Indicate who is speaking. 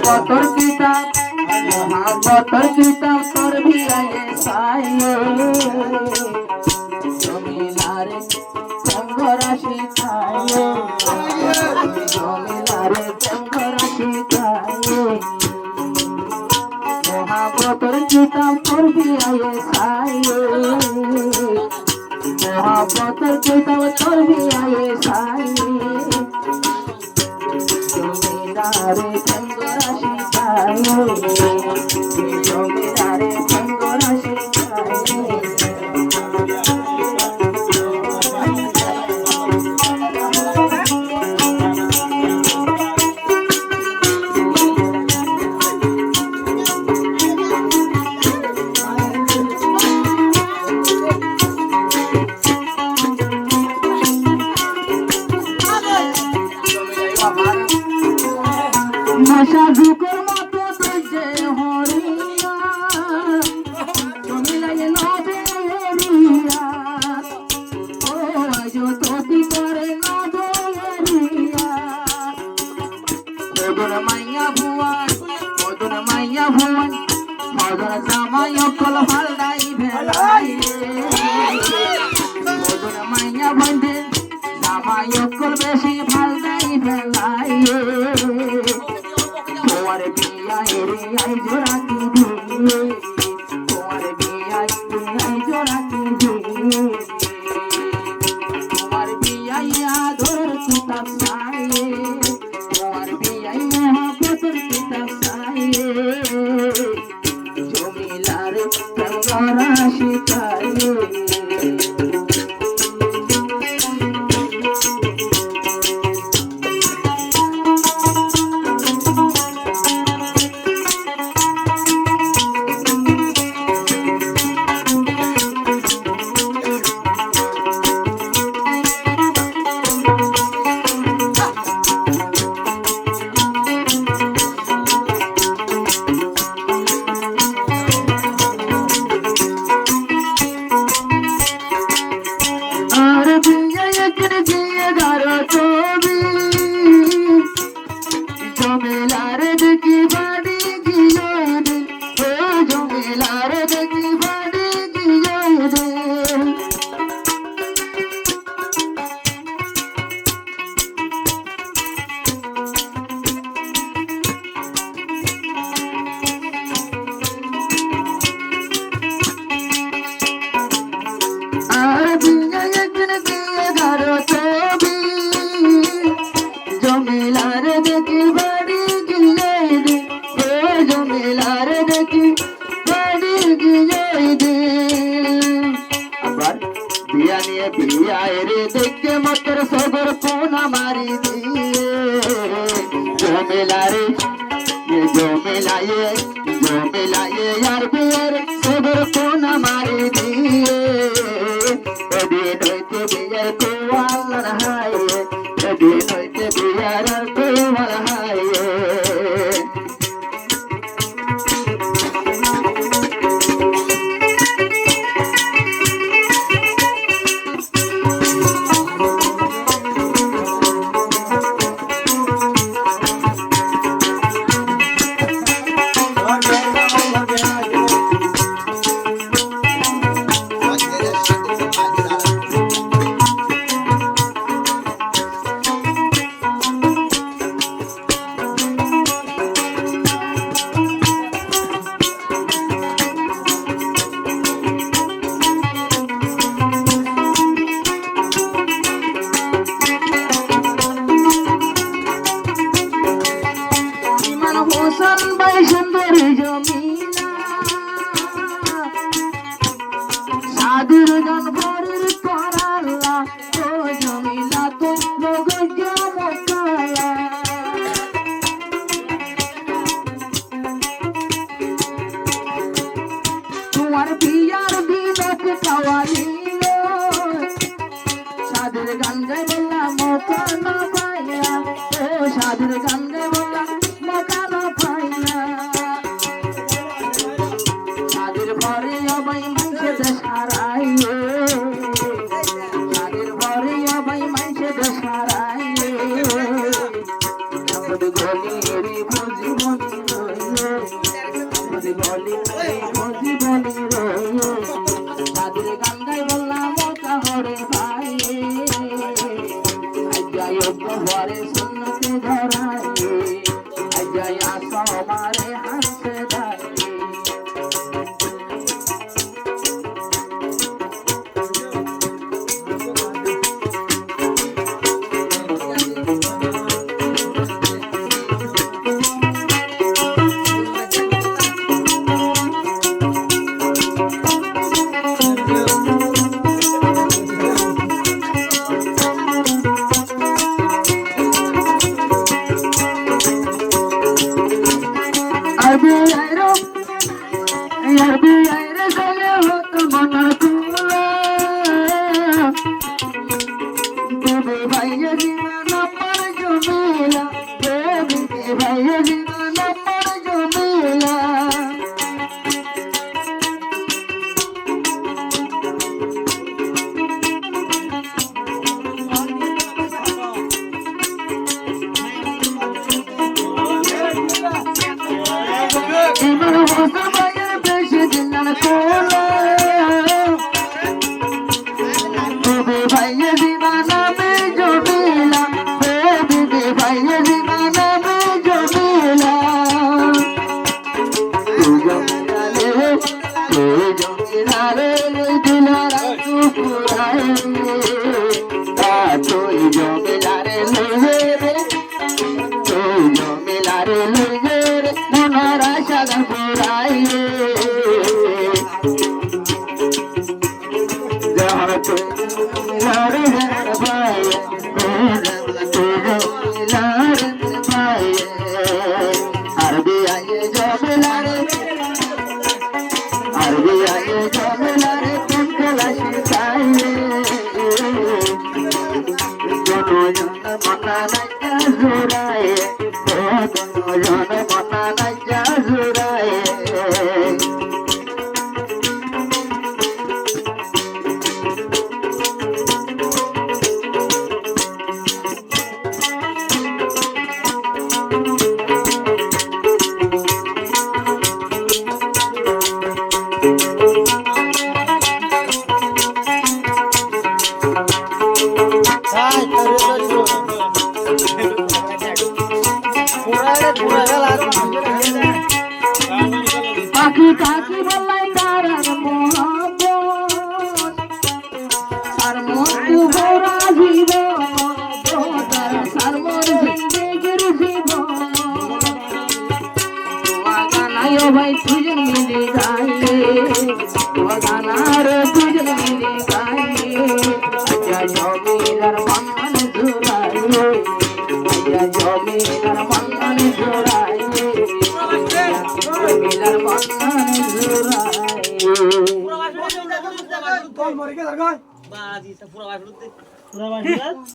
Speaker 1: মহাব্বতর কিতাব তোর ভিড়াইয়ে সাইয়ে জমিলারে সঙ্গ রাশি খাইয়ে জমিলারে সঙ্গ রাশি খাইয়ে মহাব্বতর কিতাব তোর ভিড়াইয়ে সাইয়ে মহাব্বতর কিতাব তোর ভিড়াইয়ে সাইয়ে জমিলারে সঙ্গ রাশি খাইয়ে জমিলারে সঙ্গ রাশি খাইয়ে নশা ঢুকর মতো যে হরিয়া জমিলায় নবেরিয়া ও আজ তোতি করে নবেরিয়া মদন মাইয়া ভুয়ান মদন জামাই অকল হালদাই ভেলাই মদন মাইয়া বন্ধে জামাই অকল বেশি ভালদাই ভেলাই তোমার বিয়ায় রে আই জোড়া কি দিয়ে তোমার বিয়ায় রে আই জোড়া কি দিয়ে তোমার বিয়ায় আদর কিতাব সাইয়ে তোমার বিয়ায় মহাব্বতের কিতাব সাইয়ে জমিলার সঙ্গ রাশি খাইয়ে জমিলার দেখি বাড়ি গিয়ে রে ও জমিলার দেখি বাড়ি গিয়ে রে আর বিয়ে একদিন দিয়ে ঘর ছবি জমিলার দেখি বাড়ি গিয়ে দে ও জমিলার দেখি বাড়ি গিয়ে দে আবার বিয়া নিয়ে বিয়ায় রে দেখে মতর সবর কোনা মারি দিয়ে জমিলারে জমিলায়ে আর বিয়ার সবর কোনা মারি দিয়ে এদিন হইতে বিয়ার কোয়াল হায় এদিন হইতে বিয়ার কোয়াল হায় বলি রে বুঝি বলি বলি বুঝি বলি তাদের গান গাই বললাম ওটা হরে ভাই যাই ঘরে শুনতে ধরাই যাই আসো আমারে হাসে দাই Arbi aire sale hot mana kula bebe bhaiya jivana par jomila bebe bhaiya jivana par jomila Imar hosa bhaiya beshi dilan kola bebe bhaiya jivana me jomila bebe bhaiya jivana me jomila tu jomila le dilara tu purai tu jomila re le monara shagan purai jahar tu lare bhai tu lare bhai arbi aaye jomilare kuntala shikai dono jana mana naja zurai dono jana mana naja zurai পাখি পাখি বলাই তারার মোহাম্মদ আর মন ভরা জীবন সার মন জিন্দেগির জীবন গানায় ভাই দুজন মিলে গাইলে গানার দুজন মিলে গাইলে আচ্ছা জমিদার মন জোড়াইলে আচ্ছা জমিদার মন জোড়াইলে জমিদার মন জোড়াইলে